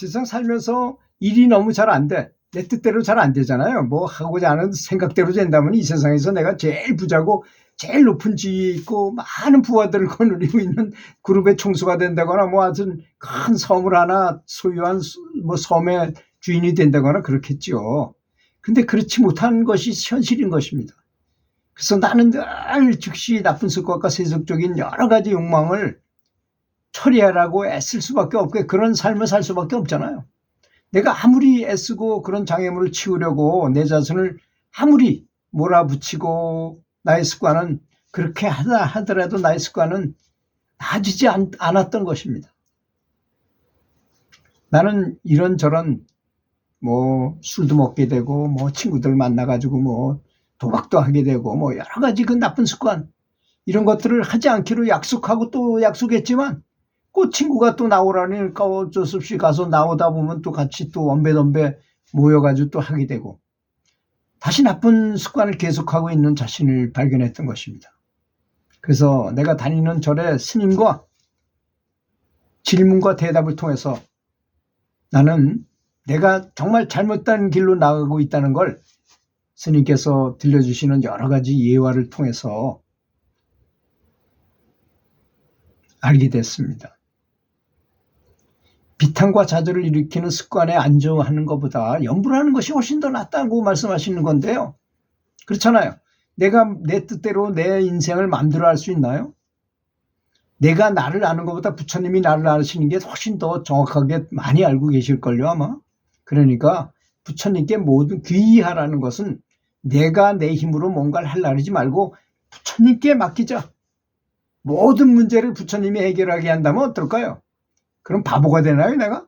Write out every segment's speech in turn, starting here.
세상 살면서 일이 너무 잘 안 돼. 내 뜻대로 잘 안 되잖아요. 뭐 하고자 하는 생각대로 된다면 이 세상에서 내가 제일 부자고 제일 높은 지위에 있고 많은 부하들을 거느리고 있는 그룹의 총수가 된다거나 뭐 하여튼 큰 섬을 하나 소유한 뭐 섬의 주인이 된다거나 그렇겠죠. 근데 그렇지 못한 것이 현실인 것입니다. 그래서 나는 늘 즉시 나쁜 습관과 세속적인 여러 가지 욕망을 처리하라고 애쓸 수밖에 없고 그런 삶을 살 수밖에 없잖아요. 내가 아무리 애쓰고 그런 장애물을 치우려고 내 자신을 아무리 몰아붙이고 나의 습관은 그렇게 하더라도 나의 습관은 나아지지 않았던 것입니다. 나는 이런저런 뭐 술도 먹게 되고 뭐 친구들 만나가지고 뭐 도박도 하게 되고 뭐 여러 가지 그 나쁜 습관 이런 것들을 하지 않기로 약속하고 또 약속했지만 그 친구가 또 나오라니까 어쩔 수 없이 가서 나오다 보면 또 같이 또 원배던배 모여가지고 또 하게 되고 다시 나쁜 습관을 계속하고 있는 자신을 발견했던 것입니다. 그래서 내가 다니는 절의 스님과 질문과 대답을 통해서 나는 내가 정말 잘못된 길로 나가고 있다는 걸 스님께서 들려주시는 여러 가지 예화를 통해서 알게 됐습니다. 비탄과 좌절을 일으키는 습관에 안주하는 것보다 염불 하는 것이 훨씬 더 낫다고 말씀하시는 건데요. 그렇잖아요. 내가 내 뜻대로 내 인생을 마음대로 할 수 있나요? 내가 나를 아는 것보다 부처님이 나를 아시는 게 훨씬 더 정확하게 많이 알고 계실걸요 아마. 그러니까 부처님께 모든 귀의하라는 것은 내가 내 힘으로 뭔가를 하려고 하지 말고 부처님께 맡기자. 모든 문제를 부처님이 해결하게 한다면 어떨까요? 그럼 바보가 되나요 내가?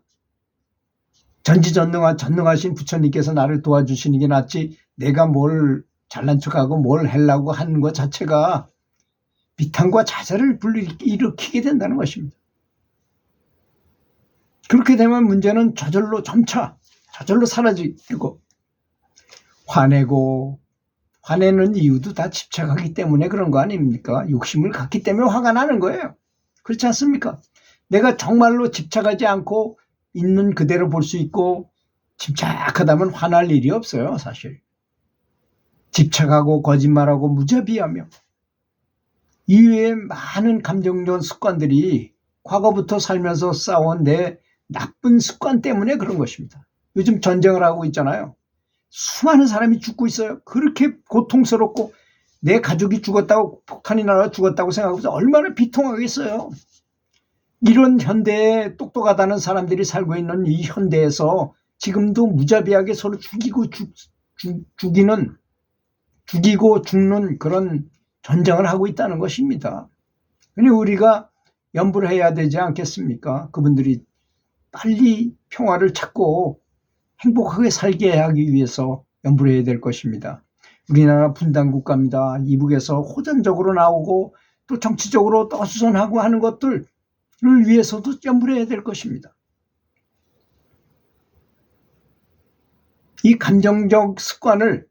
전능하신 부처님께서 나를 도와주시는 게 낫지 내가 뭘 잘난 척하고 뭘 하려고 하는 것 자체가 비탄과 좌절을 일으키게 된다는 것입니다. 그렇게 되면 문제는 점차 저절로 사라지고 화내는 이유도 다 집착하기 때문에 그런 거 아닙니까? 욕심을 갖기 때문에 화가 나는 거예요. 그렇지 않습니까? 내가 정말로 집착하지 않고 있는 그대로 볼 수 있고 집착하다면 화날 일이 없어요 사실. 집착하고 거짓말하고 무자비하며 이외에 많은 감정적 습관들이 과거부터 살면서 쌓아온 내 나쁜 습관 때문에 그런 것입니다. 요즘 전쟁을 하고 있잖아요. 수많은 사람이 죽고 있어요. 그렇게 고통스럽고 내 가족이 죽었다고 폭탄이 날아 죽었다고 생각하면서 얼마나 비통하겠어요. 이런 현대에 똑똑하다는 사람들이 살고 있는 이 현대에서 지금도 무자비하게 서로 죽이고 죽는 그런 전쟁을 하고 있다는 것입니다. 그러니 우리가 염불을 해야 되지 않겠습니까? 그분들이 빨리 평화를 찾고 행복하게 살게 하기 위해서 염불을 해야 될 것입니다. 우리나라 분단국가입니다. 이북에서 호전적으로 나오고 또 정치적으로 또 수선하고 하는 것들을 위해서도 염불해야 될 것입니다. 이 감정적 습관을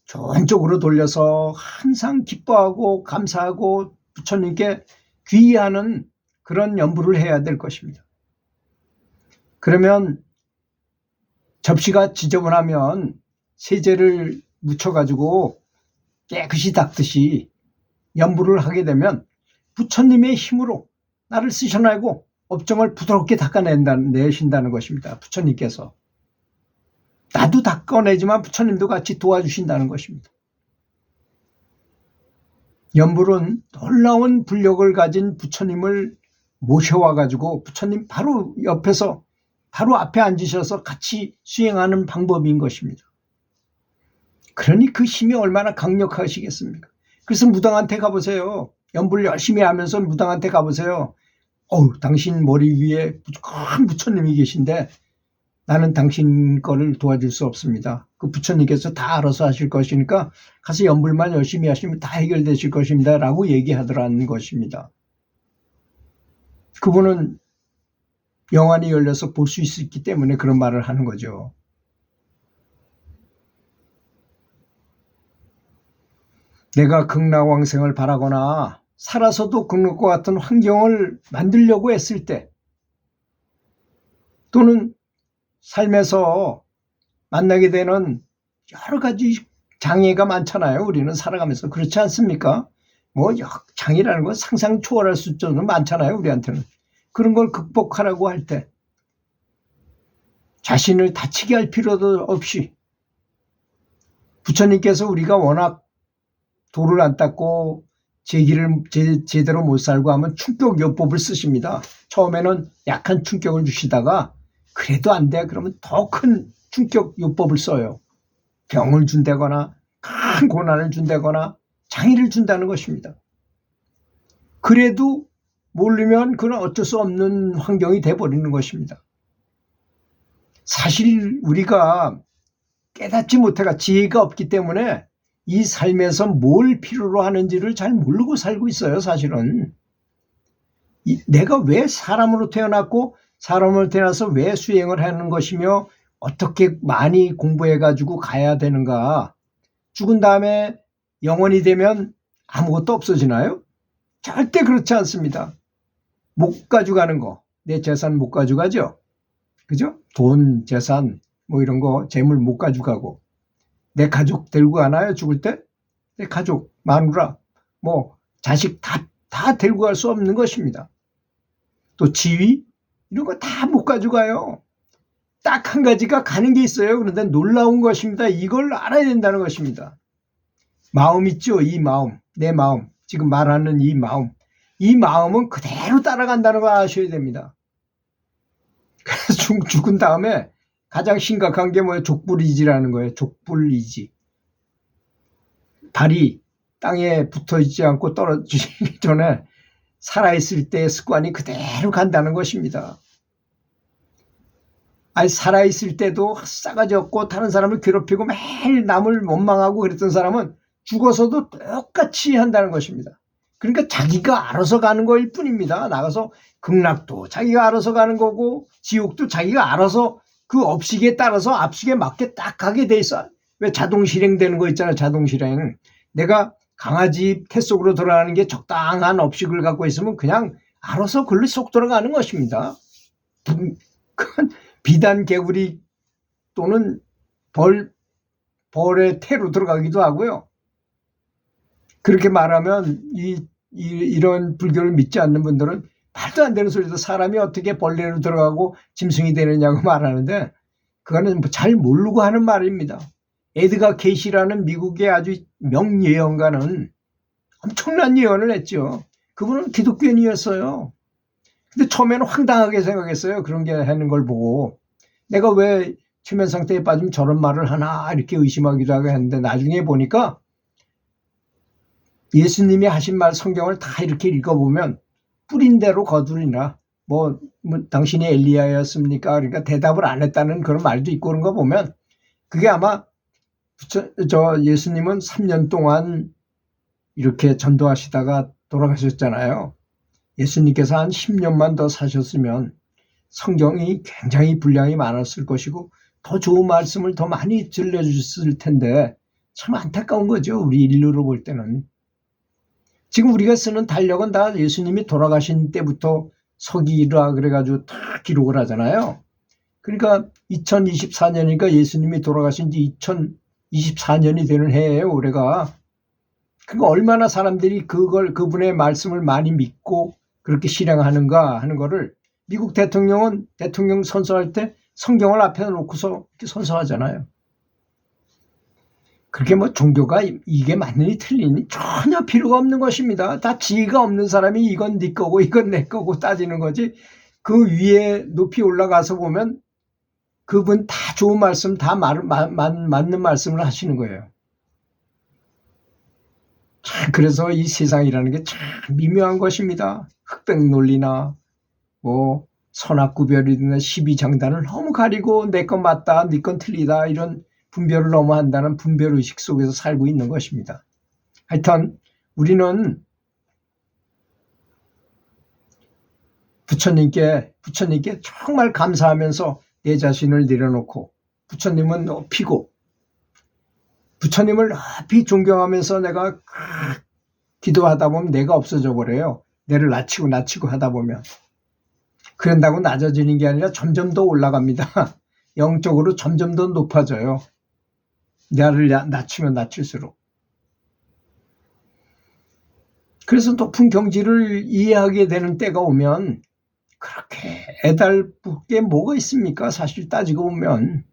좋은 쪽으로 돌려서 항상 기뻐하고 감사하고 부처님께 귀의하는 그런 염불을 해야 될 것입니다. 그러면 접시가 지저분하면 세제를 묻혀가지고 깨끗이 닦듯이 염불을 하게 되면 부처님의 힘으로 나를 쓰셔내고 업종을 부드럽게 닦아내신다는 것입니다. 부처님께서. 나도 닦아내지만 부처님도 같이 도와주신다는 것입니다. 염불은 놀라운 불력을 가진 부처님을 모셔와가지고 부처님 바로 옆에서 바로 앞에 앉으셔서 같이 수행하는 방법인 것입니다. 그러니 그 힘이 얼마나 강력하시겠습니까? 그래서 무당한테 가보세요. 염불 열심히 하면서 무당한테 가보세요. 당신 머리 위에 큰 부처님이 계신데 나는 당신 거를 도와줄 수 없습니다. 그 부처님께서 다 알아서 하실 것이니까 가서 염불만 열심히 하시면 다 해결되실 것입니다. 라고 얘기하더라는 것입니다. 그분은 영안이 열려서 볼 수 있기 때문에 그런 말을 하는 거죠. 내가 극락왕생을 바라거나 살아서도 극락과 같은 환경을 만들려고 했을 때 또는 삶에서 만나게 되는 여러 가지 장애가 많잖아요. 우리는 살아가면서. 그렇지 않습니까? 뭐 장애라는 건 상상 초월할 수준으로 많잖아요. 우리한테는. 그런 걸 극복하라고 할 때 자신을 다치게 할 필요도 없이 부처님께서 우리가 워낙 도를 안 닦고 제기를 제대로 못 살고 하면 충격요법을 쓰십니다. 처음에는 약한 충격을 주시다가 그래도 안 돼. 그러면 더 큰 충격요법을 써요. 병을 준다거나 큰 고난을 준다거나 장애를 준다는 것입니다. 그래도 모르면 그건 어쩔 수 없는 환경이 돼버리는 것입니다. 사실 우리가 깨닫지 못해가 지혜가 없기 때문에 이 삶에서 뭘 필요로 하는지를 잘 모르고 살고 있어요. 사실은 내가 왜 사람으로 태어났고 사람으로 태어나서 왜 수행을 하는 것이며 어떻게 많이 공부해가지고 가야 되는가. 죽은 다음에 영원히 되면 아무것도 없어지나요? 절대 그렇지 않습니다. 못 가져가는 거, 내 재산 못 가져가죠. 그죠? 돈, 재산 뭐 이런 거 재물 못 가져가고 내 가족 데리고 가나요? 죽을 때? 내 가족, 마누라, 뭐 자식 다 데리고 갈 수 없는 것입니다. 또 지위 이런 거 다 못 가져가요. 딱 한 가지가 가는 게 있어요. 그런데 놀라운 것입니다. 이걸 알아야 된다는 것입니다. 마음 있죠? 이 마음, 내 마음, 지금 말하는 이 마음. 이 마음은 그대로 따라간다는 걸 아셔야 됩니다. 그래서 죽은 다음에 가장 심각한 게 뭐예요? 족불이지라는 거예요. 족불이지. 발이 땅에 붙어 있지 않고 떨어지기 전에 살아있을 때의 습관이 그대로 간다는 것입니다. 아니 살아있을 때도 싸가지 없고 다른 사람을 괴롭히고 매일 남을 원망하고 그랬던 사람은 죽어서도 똑같이 한다는 것입니다. 그러니까 자기가 알아서 가는 거일 뿐입니다. 나가서 극락도 자기가 알아서 가는 거고 지옥도 자기가 알아서 그 업식에 따라서 압식에 맞게 딱 가게 돼 있어. 왜 자동 실행되는 거 있잖아요. 자동 실행. 내가 강아지 태 속으로 돌아가는 게 적당한 업식을 갖고 있으면 그냥 알아서 글로 쏙 돌아가는 것입니다. 비단 개구리 또는 벌의 태로 들어가기도 하고요. 그렇게 말하면 이런 불교를 믿지 않는 분들은 말도 안 되는 소리도 사람이 어떻게 벌레로 들어가고 짐승이 되느냐고 말하는데 그거는 잘 모르고 하는 말입니다. 에드가 게시라는 미국의 아주 명예언가는 엄청난 예언을 했죠. 그분은 기독교인이었어요. 근데 처음에는 황당하게 생각했어요. 그런 게 하는 걸 보고 내가 왜 최면 상태에 빠지면 저런 말을 하나 이렇게 의심하기도 하고 했는데 나중에 보니까 예수님이 하신 말 성경을 다 이렇게 읽어보면 뿌린 대로 거두리라. 뭐 당신이 엘리야였습니까? 그러니까 대답을 안 했다는 그런 말도 있고 그런 거 보면 그게 아마 예수님은 3년 동안 이렇게 전도하시다가 돌아가셨잖아요. 예수님께서 한 10년만 더 사셨으면 성경이 굉장히 분량이 많았을 것이고 더 좋은 말씀을 더 많이 들려주셨을 텐데 참 안타까운 거죠. 우리 인류로 볼 때는. 지금 우리가 쓰는 달력은 다 예수님이 돌아가신 때부터 서기라 그래가지고 다 기록을 하잖아요. 그러니까 2024년이니까 예수님이 돌아가신 지 2024년이 되는 해예요, 올해가. 그러니까 얼마나 사람들이 그분의 말씀을 많이 믿고 그렇게 실행하는가 하는 거를 미국 대통령은 대통령 선서할 때 성경을 앞에 놓고서 이렇게 선서하잖아요. 그렇게 뭐 종교가 이게 맞느니 틀리니 전혀 필요가 없는 것입니다. 다 지혜가 없는 사람이 이건 네 거고 이건 내 거고 따지는 거지. 그 위에 높이 올라가서 보면 그분 다 좋은 말씀 다 맞는 말씀을 하시는 거예요. 그래서 이 세상이라는 게 참 미묘한 것입니다. 흑백 논리나 뭐 선악구별이나 시비장단을 너무 가리고 내 건 맞다, 네 건 틀리다 이런 분별을 너무 한다는 분별의식 속에서 살고 있는 것입니다. 하여튼 우리는 부처님께 정말 감사하면서 내 자신을 내려놓고 부처님은 높이고 부처님을 높이 존경하면서 내가 기도하다 보면 내가 없어져 버려요. 내를 낮추고 하다 보면. 그런다고 낮아지는 게 아니라 점점 더 올라갑니다. 영적으로 점점 더 높아져요. 나를 낮추면 낮출수록. 그래서 높은 경지를 이해하게 되는 때가 오면 그렇게 애달플 게 뭐가 있습니까? 사실 따지고 보면.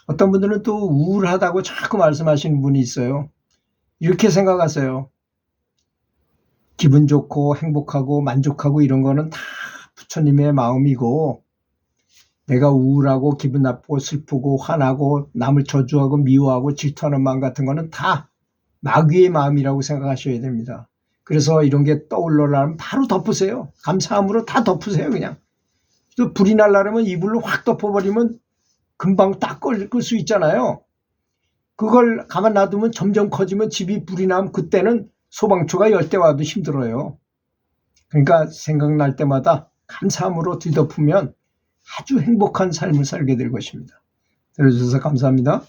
어떤 분들은 또 우울하다고 자꾸 말씀하시는 분이 있어요. 이렇게 생각하세요. 기분 좋고 행복하고 만족하고 이런 거는 다 부처님의 마음이고, 내가 우울하고 기분 나쁘고 슬프고 화나고 남을 저주하고 미워하고 질투하는 마음 같은 거는 다 마귀의 마음이라고 생각하셔야 됩니다. 그래서 이런 게 떠올라면 바로 덮으세요. 감사함으로 다 덮으세요. 그냥. 또 불이 날라면 이불로 확 덮어버리면 금방 딱 끌 수 있잖아요. 그걸 가만 놔두면 점점 커지면 집이 불이 나면 그때는 소방초가 10대 와도 힘들어요. 그러니까 생각날 때마다 감사함으로 뒤덮으면 아주 행복한 삶을 살게 될 것입니다. 들어주셔서 감사합니다.